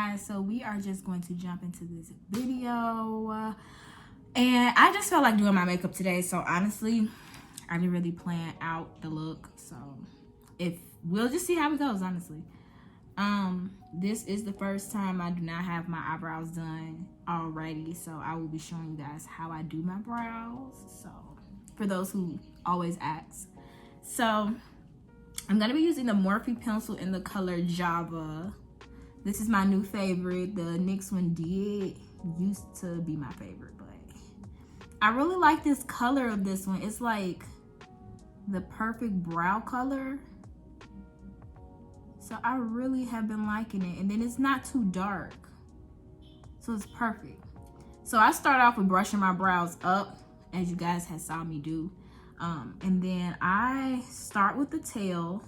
guys, so we are just going to jump into this video, and I just felt like doing my makeup today. So honestly, I didn't really plan out the look, so we'll just see how it goes. Honestly, this is the first time I do not have my eyebrows done already, so I will be showing you guys how I do my brows, so for those who always ask. So I'm gonna be using the Morphe pencil in the color Java. This is my new favorite. The NYX one used to be my favorite, but I really like this color of this one. It's like the perfect brow color. So I really have been liking it. And then it's not too dark, so it's perfect. So I start off with brushing my brows up, as you guys have saw me do. And then I start with the tail.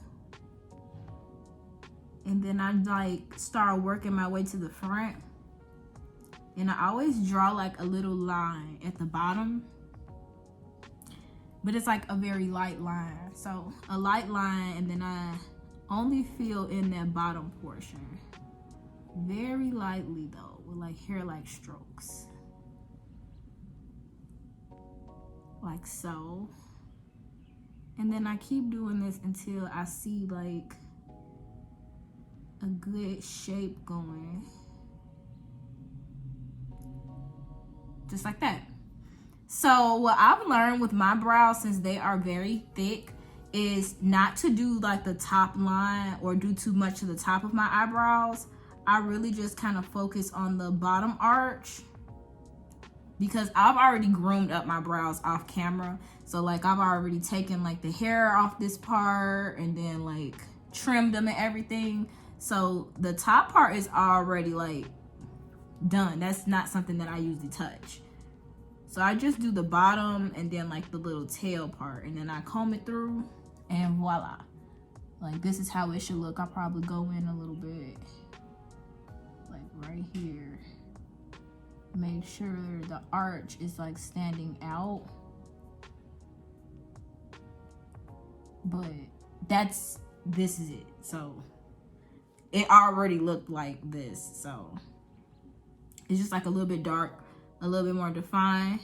And then I like start working my way to the front. And I always draw like a little line at the bottom. But it's like a very light line. So a light line, and then I only fill in that bottom portion. Very lightly though, with like hair-like strokes. Like so. And then I keep doing this until I see like a good shape going. Just like that. So what I've learned with my brows, since they are very thick, is not to do like the top line or do too much to the top of my eyebrows. I really just kind of focus on the bottom arch, because I've already groomed up my brows off camera. So like I've already taken like the hair off this part and then like trimmed them and everything. So the top part is already like done. That's not something that I usually touch. So I just do the bottom and then like the little tail part, and then I comb it through, and voila. Like this is how it should look. I'll probably go in a little bit, like right here. Make sure the arch is like standing out. But this is it. So it already looked like this. So it's just like a little bit dark, a little bit more defined.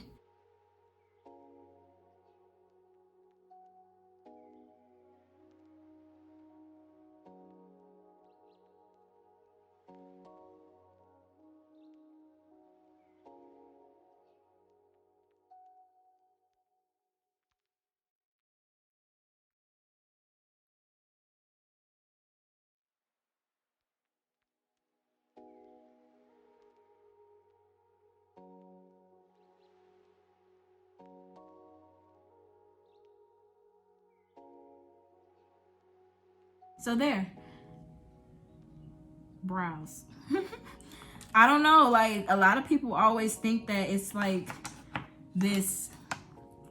So there, brows. I don't know, like a lot of people always think that it's like this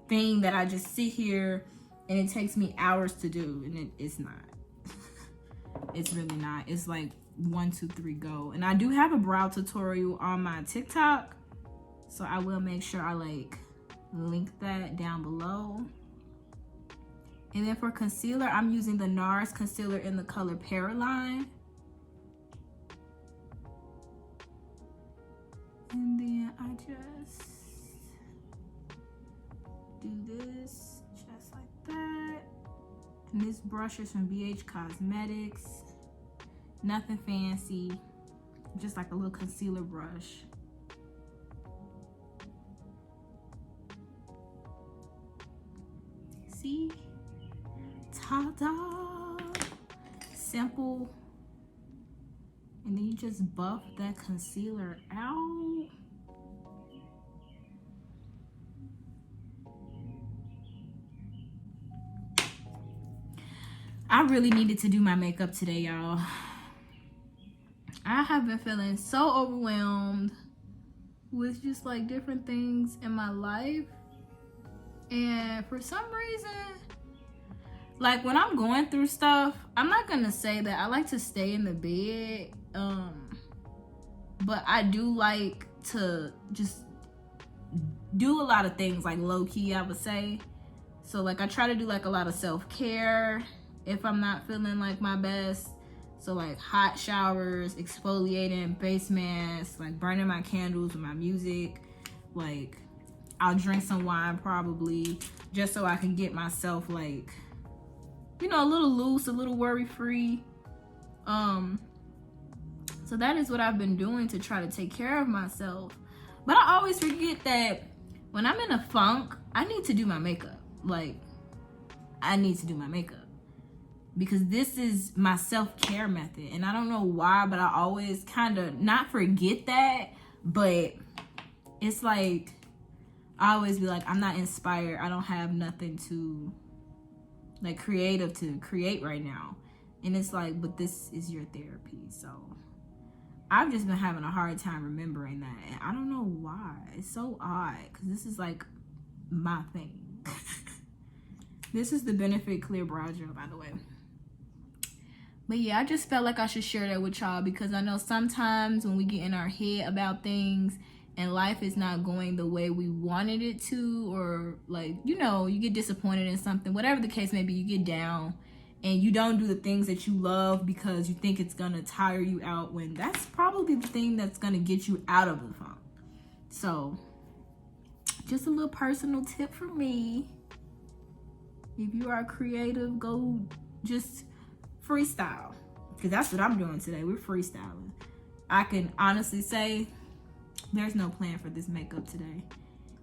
thing that I just sit here and it takes me hours to do, and it's not. It's really not. It's like 1, 2, 3, go. And I do have a brow tutorial on my TikTok, so I will make sure I like link that down below. And then for concealer, I'm using the Nars concealer in the color Paraline. And then I just do this just like that. And this brush is from BH Cosmetics. Nothing fancy, just like a little concealer brush. See? Ta-da! Simple. And then you just buff that concealer out. I really needed to do my makeup today, y'all. I have been feeling so overwhelmed with just like different things in my life. And for some reason, like when I'm going through stuff, I'm not gonna say that I like to stay in the bed, but I do like to just do a lot of things like low-key, I would say. So like I try to do like a lot of self-care if I'm not feeling like my best. So like hot showers, exfoliating, face masks, like burning my candles with my music. Like I'll drink some wine probably, just so I can get myself like, you know, a little loose, a little worry free. So that is what I've been doing to try to take care of myself. But I always forget that when I'm in a funk, I need to do my makeup. Like, I need to do my makeup. Because this is my self-care method. And I don't know why, but I always kind of not forget that. But it's like, I always be like, I'm not inspired. I don't have nothing to, like, creative to create right now. And it's like, but this is your therapy. So I've just been having a hard time remembering that. And I don't know why. It's so odd. Because this is like my thing. This is the Benefit Clear Brow Gel, by the way. But yeah, I just felt like I should share that with y'all. Because I know sometimes when we get in our head about things and life is not going the way we wanted it to. Or like, you know, you get disappointed in something. Whatever the case may be, you get down. And you don't do the things that you love because you think it's going to tire you out, when that's probably the thing that's going to get you out of the funk. So, just a little personal tip from me. If you are creative, go just freestyle. Because that's what I'm doing today. We're freestyling. I can honestly say there's no plan for this makeup today.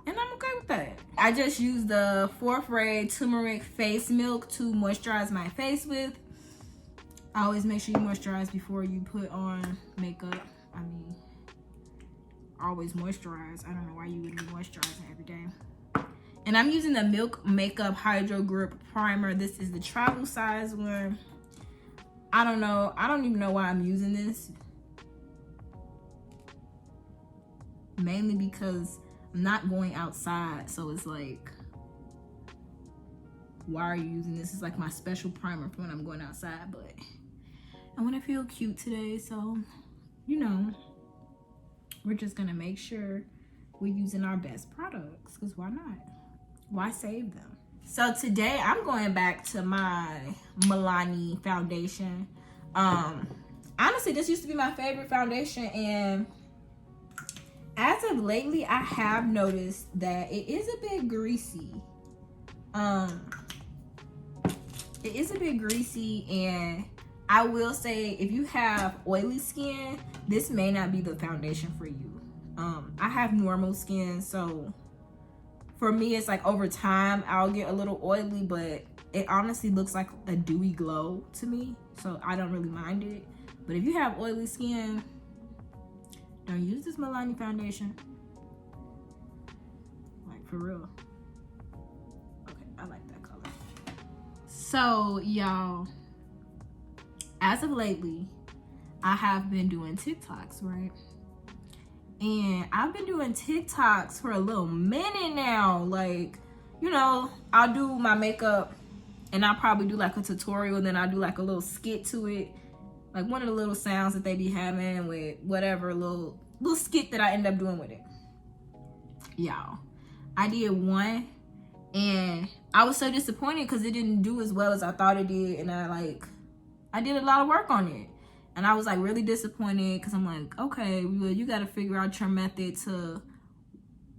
And I'm okay with that. I just used the 4th Ray Turmeric Face Milk to moisturize my face with. I always make sure you moisturize before you put on makeup. I mean, always moisturize. I don't know why you wouldn't be moisturizing every day. And I'm using the Milk Makeup hydrogrip primer. This is the travel size one. I don't know. I don't even know why I'm using this. Mainly because I'm not going outside, so it's like, why are you using this? It's like my special primer for when I'm going outside, but I want to feel cute today, so, you know, we're just gonna make sure we're using our best products, because why not? Why save them? So today I'm going back to my Milani foundation. Honestly, this used to be my favorite foundation, and as of lately, I have noticed that it is a bit greasy. It is a bit greasy, and I will say, if you have oily skin, this may not be the foundation for you. I have normal skin, so for me, it's like over time, I'll get a little oily, but it honestly looks like a dewy glow to me, so I don't really mind it. But if you have oily skin, don't use this Milani foundation. Like, for real. Okay, I like that color. So, y'all, as of lately, I have been doing TikToks, right? And I've been doing TikToks for a little minute now. Like, you know, I'll do my makeup and I'll probably do like a tutorial, and then I'll do like a little skit to it. Like one of the little sounds that they be having with whatever little skit that I end up doing with it. Y'all, I did one and I was so disappointed because it didn't do as well as I thought it did. And I did a lot of work on it. And I was like really disappointed because I'm like, okay, well, you got to figure out your method to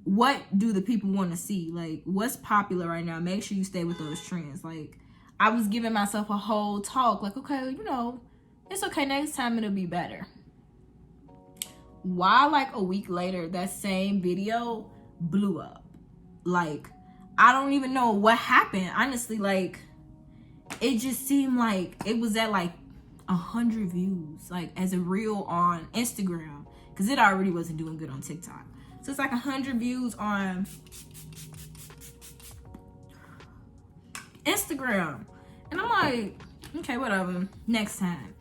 what do the people want to see? Like, what's popular right now? Make sure you stay with those trends. Like, I was giving myself a whole talk. Like, okay, you know, it's okay. Next time it'll be better. Why, like a week later, that same video blew up. Like, I don't even know what happened. Honestly, like, it just seemed like it was at like 100 views, like as a reel on Instagram, because it already wasn't doing good on TikTok. So it's like 100 views on Instagram. And I'm like, okay, whatever, next time.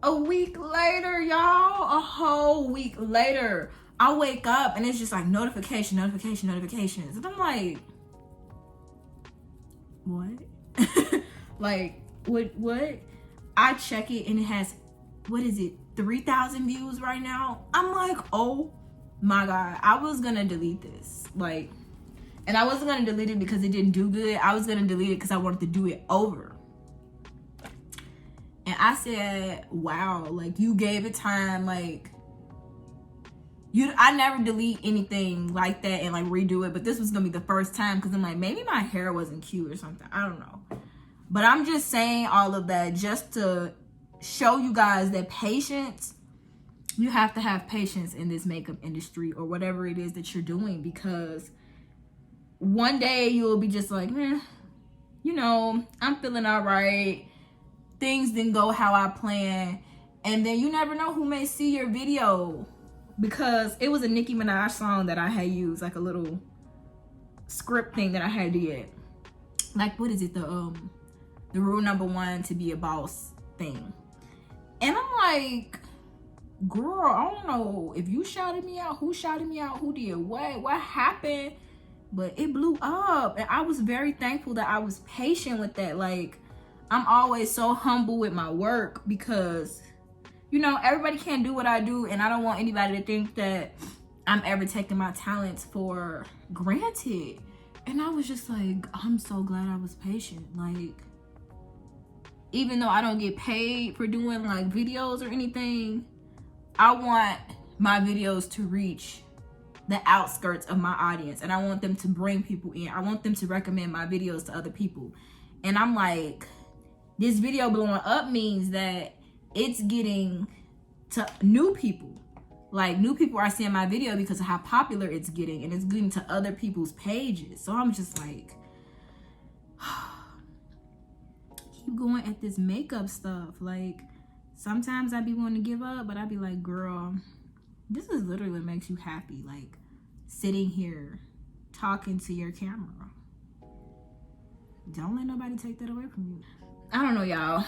A week later, y'all, a whole week later, I wake up and it's just like notifications. And I'm like, what? Like, what? I check it and it has, 3,000 views right now? I'm like, oh my God, I was gonna delete this. Like, and I wasn't gonna delete it because it didn't do good. I was gonna delete it because I wanted to do it over. And I said, wow, like you gave it time. Like I never delete anything like that and like redo it, but this was gonna be the first time because I'm like, maybe my hair wasn't cute or something. I don't know. But I'm just saying all of that just to show you guys that patience, you have to have patience in this makeup industry or whatever it is that you're doing, because one day you'll be just like, you know, I'm feeling all right. Things didn't go how I planned. And then you never know who may see your video, because it was a Nicki Minaj song that I had used, like a little script thing that I had did. Like, what is it? The rule number 1 to be a boss thing. And I'm like, girl, I don't know if you shouted me out, who shouted me out, who did what happened, but it blew up. And I was very thankful that I was patient with that. Like, I'm always so humble with my work because, you know, everybody can't do what I do, and I don't want anybody to think that I'm ever taking my talents for granted. And I was just like, I'm so glad I was patient. Like, even though I don't get paid for doing like videos or anything, I want my videos to reach the outskirts of my audience, and I want them to bring people in. I want them to recommend my videos to other people. And I'm like, this video blowing up means that it's getting to new people. Like, new people are seeing my video because of how popular it's getting, and it's getting to other people's pages. So I'm just like, keep going at this makeup stuff. Like, sometimes I be wanting to give up, but I be like, girl, this is literally what makes you happy. Like, sitting here talking to your camera. Don't let nobody take that away from you. I don't know, y'all.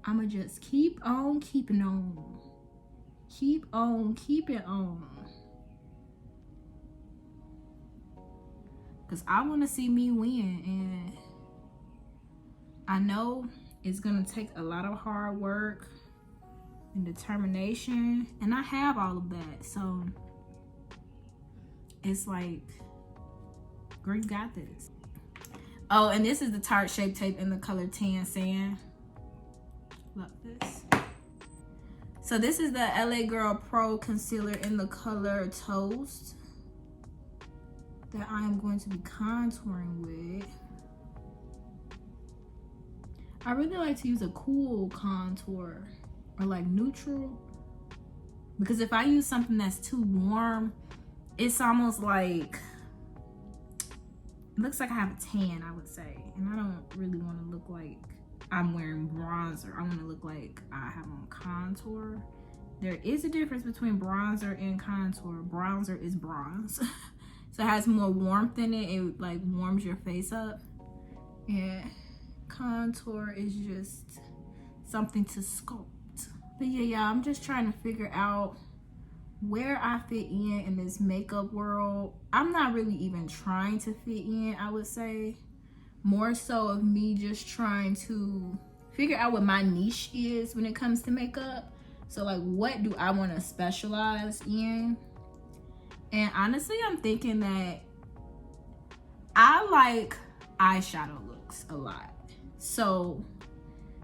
I'ma just keep on keeping on. Keep on keeping on. Because I want to see me win. And I know it's going to take a lot of hard work and determination. And I have all of that. So it's like, girl, you got this. Oh, and this is the Tarte Shape Tape in the color Tan Sand. Love this. So this is the LA Girl Pro Concealer in the color Toast that I am going to be contouring with. I really like to use a cool contour or like neutral, because if I use something that's too warm, it's almost like, it looks like I have a tan, I would say. And I don't really want to look like I'm wearing bronzer. I want to look like I have on contour. There is a difference between bronzer and contour. Bronzer is bronze. So it has more warmth in it. It like warms your face up. And contour is just something to sculpt. But yeah, I'm just trying to figure out where I fit in this makeup world. I'm not really even trying to fit in, I would say. More so of me just trying to figure out what my niche is when it comes to makeup. So like, what do I want to specialize in? And honestly, I'm thinking that I like eyeshadow looks a lot. So,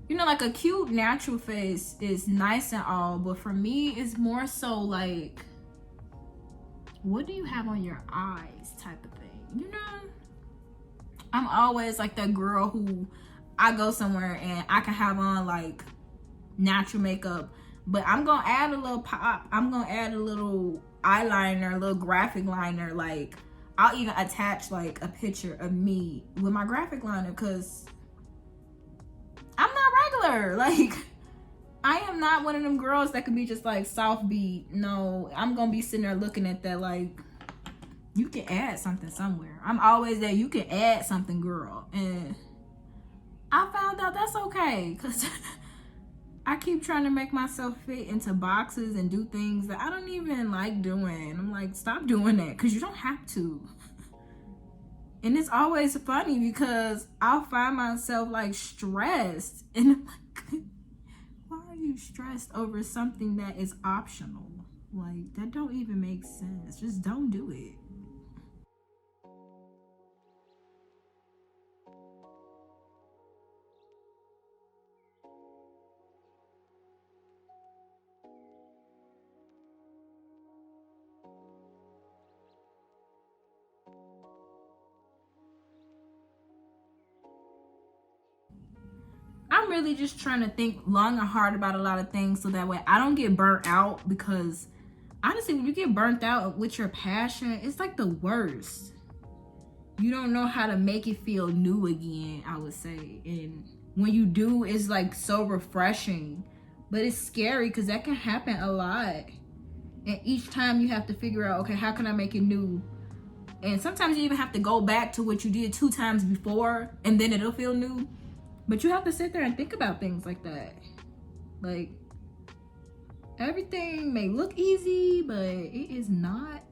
you know, like a cute natural face is nice and all, but for me, it's more so like, what do you have on your eyes type of thing, you know? I'm always like that girl who I go somewhere and I can have on like natural makeup, but I'm gonna add a little pop. I'm gonna add a little eyeliner, a little graphic liner. Like, I'll even attach like a picture of me with my graphic liner, because I'm not regular. Like, I am not one of them girls that can be just like soft beat. No, I'm gonna be sitting there looking at that like, you can add something somewhere. I'm always that you can add something, girl. And I found out that's okay, because I keep trying to make myself fit into boxes and do things that I don't even like doing. I'm like, stop doing that, because you don't have to. And it's always funny because I'll find myself like stressed, and I'm like, why are you stressed over something that is optional? Like, that don't even make sense. Just don't do it. I'm really just trying to think long and hard about a lot of things so that way I don't get burnt out, because honestly, when you get burnt out with your passion, it's like the worst. You don't know how to make it feel new again, I would say. And when you do, it's like so refreshing, but it's scary because that can happen a lot. And each time you have to figure out, okay, how can I make it new? And sometimes you even have to go back to what you did 2 times before, and then it'll feel new. But you have to sit there and think about things like that. Like, everything may look easy, but it is not.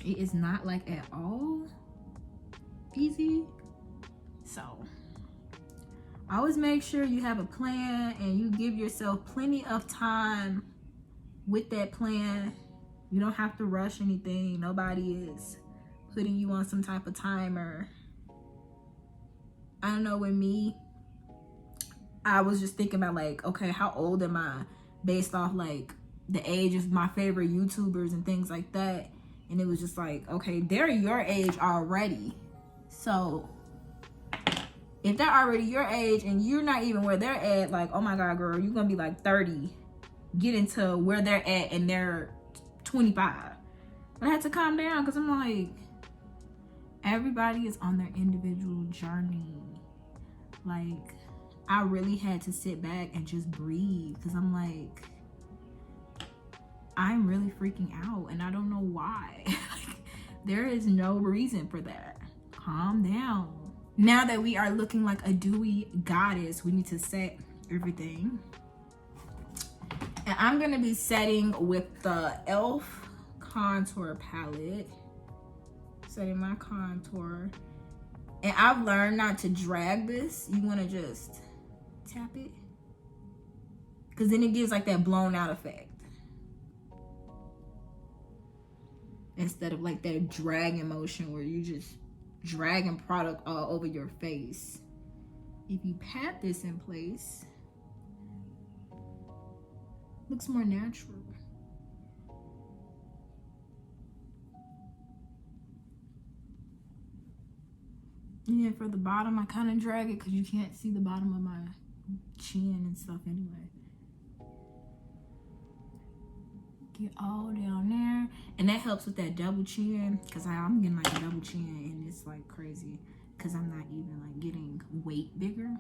It is not like at all easy. So always make sure you have a plan and you give yourself plenty of time with that plan. You don't have to rush anything. Nobody is putting you on some type of timer. I don't know, with me, I was just thinking about like, okay, how old am I? Based off like the age of my favorite YouTubers and things like that. And it was just like, okay, they're your age already. So if they're already your age and you're not even where they're at, like, oh my God, girl, you're gonna be like 30, get into where they're at and they're 25. But I had to calm down because I'm like, everybody is on their individual journey. Like, I really had to sit back and just breathe because I'm like, I'm really freaking out and I don't know why. There is no reason for that. Calm down. Now that we are looking like a dewy goddess, we need to set everything. And I'm gonna be setting with the e.l.f. contour palette. Setting my contour. And I've learned not to drag this. You wanna just tap it. Because then it gives like that blown out effect. Instead of like that dragging motion where you just dragging product all over your face. If you pat this in place, looks more natural. And then for the bottom, I kind of drag it because you can't see the bottom of my chin and stuff anyway. Get all down there. And that helps with that double chin, because I'm getting like a double chin and it's like crazy because I'm not even like getting weight bigger.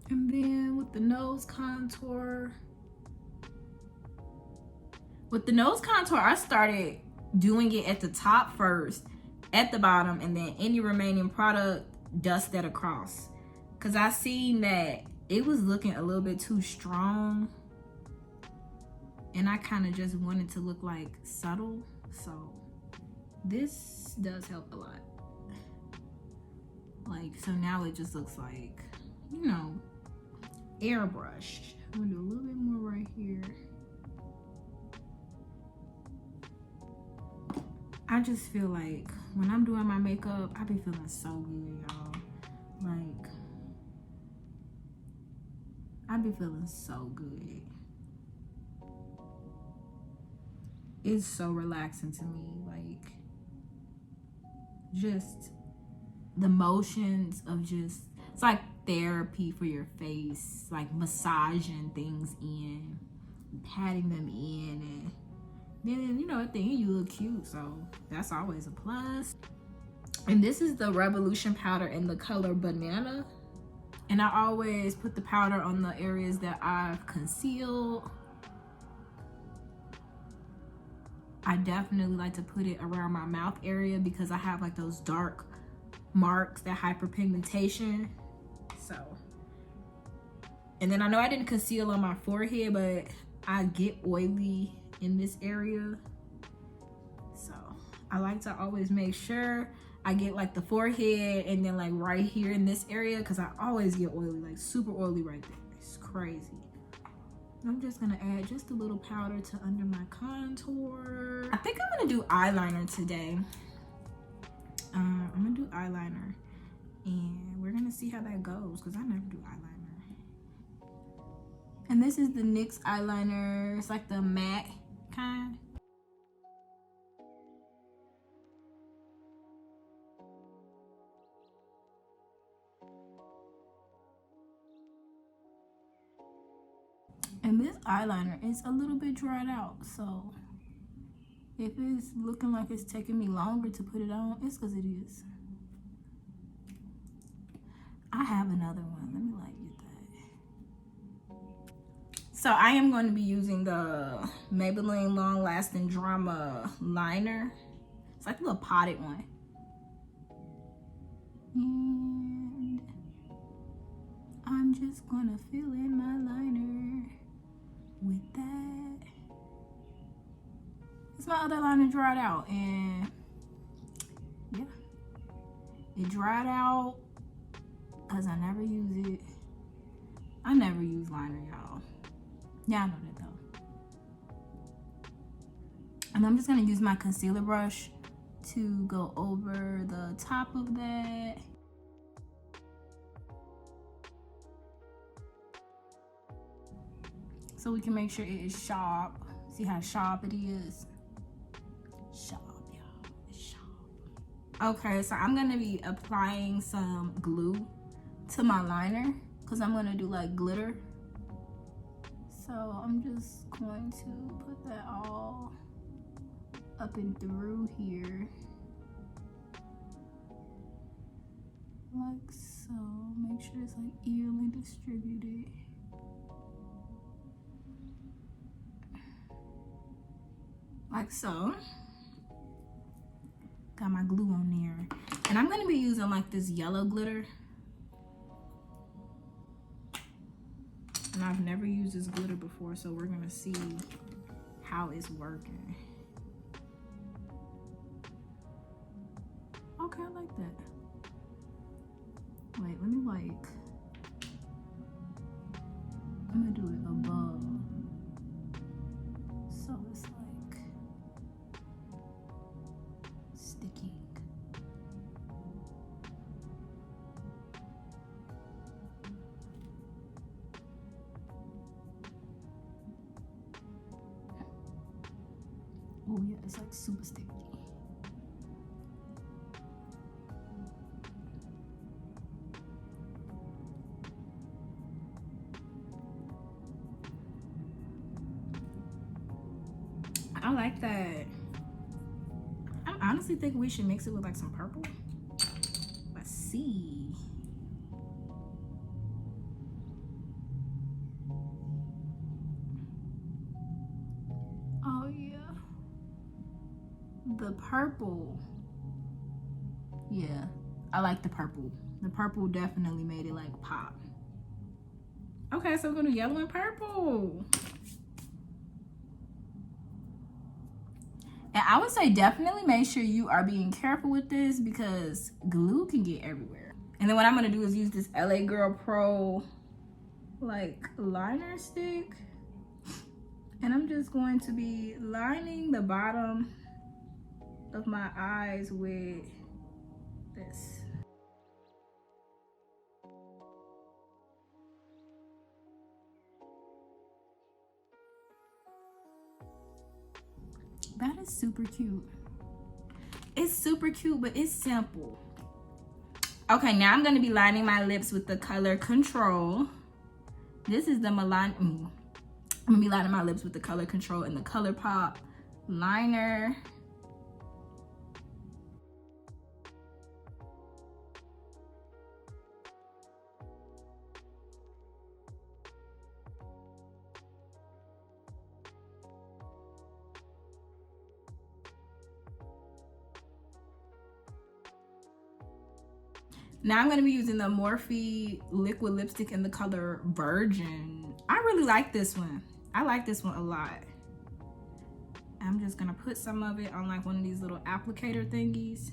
And then with the nose contour, I started doing it at the top first, at the bottom, and then any remaining product, dust that across. Because I seen that it was looking a little bit too strong. And I kind of just wanted to look like subtle. So this does help a lot. Like, so now it just looks like, you know, airbrushed. I'm gonna do a little bit more right here. I just feel like when I'm doing my makeup, I be feeling so good, y'all. Like, I be feeling so good. It's so relaxing to me. Like, just the motions of just, it's like therapy for your face, like massaging things in, patting them in, and then, you know, at the end you look cute, so that's always a plus. And this is the Revolution powder in the color Banana. And I always put the powder on the areas that I've concealed. I definitely like to put it around my mouth area because I have like those dark marks, that hyperpigmentation. So, and then I know I didn't conceal on my forehead, but I get oily in this area. So I like to always make sure I get like the forehead and then like right here in this area, because I always get oily, like super oily right there. It's crazy. I'm just gonna add just a little powder to under my contour. I think I'm gonna do eyeliner today. I'm gonna do eyeliner, and trying to see how that goes because I never do eyeliner. And this is the NYX eyeliner. It's like the matte kind. And this eyeliner is a little bit dried out, so if it's looking like it's taking me longer to put it on, it's because it is. I have another one. Let me like get that. So I am going to be using the Maybelline Long Lasting Drama Liner. It's like a little potted one. And I'm just gonna fill in my liner with that. It's my other liner dried out, and yeah, it dried out because I never use it. I never use liner, y'all. Yeah, I know that though. And I'm just gonna use my concealer brush to go over the top of that. So we can make sure it is sharp. See how sharp it is? Sharp, y'all. It's sharp. Okay, so I'm gonna be applying some glue to my liner because I'm gonna do like glitter. So I'm just going to put that all up and through here. Like so. Make sure it's like evenly distributed. Like so. Got my glue on there. And I'm gonna be using like this yellow glitter. And I've never used this glitter before, so we're gonna see how it's working. Okay, I like that. Wait, let me like, I'm gonna do it above. So it's like sticking. Oh yeah, it's like super sticky. I like that. I honestly think we should mix it with like some purple. Let's see. Oh yeah. The purple. Yeah, I like the purple. The purple definitely made it like pop. Okay, so we're gonna do yellow and purple. And I would say definitely make sure you are being careful with this because glue can get everywhere. And then what I'm gonna do is use this LA Girl Pro like liner stick. And I'm just going to be lining the bottom of my eyes with this. That is super cute. It's super cute, but it's simple. Okay, now I'm gonna be lining my lips with the color Control. This is the Milani. I'm gonna be lining my lips with the color Control and the ColourPop liner. Now I'm gonna be using the Morphe liquid lipstick in the color Virgin. I really like this one. I like this one a lot. I'm just gonna put some of it on like one of these little applicator thingies.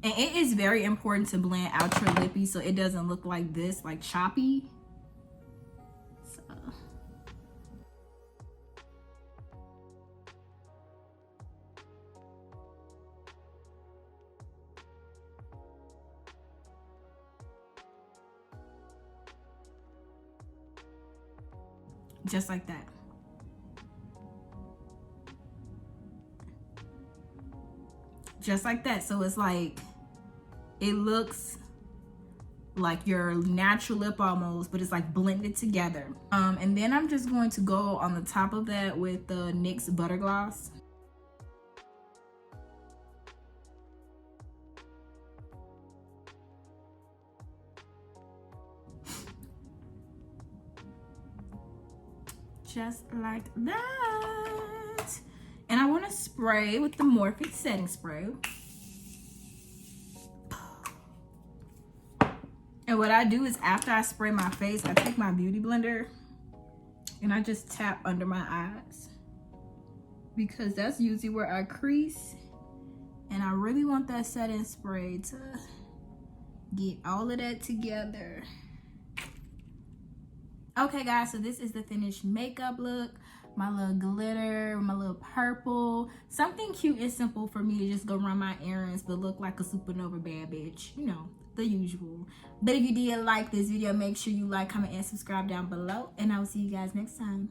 And it is very important to blend out your lippy so it doesn't look like this, like choppy. So. Just like that. Just like that. So it's like, it looks like your natural lip almost, but it's like blended together. And then I'm just going to go on the top of that with the NYX Butter Gloss. Just like that. And I want to spray with the Morphe setting spray. And what I do is after I spray my face, I take my beauty blender and I just tap under my eyes, because that's usually where I crease, and I really want that setting spray to get all of that together. Okay guys, so this is the finished makeup look. My little glitter, my little purple, something cute and simple for me to just go run my errands but look like a supernova bad bitch, you know, the usual. But if you did like this video, make sure you like, comment, and subscribe down below, and I will see you guys next time.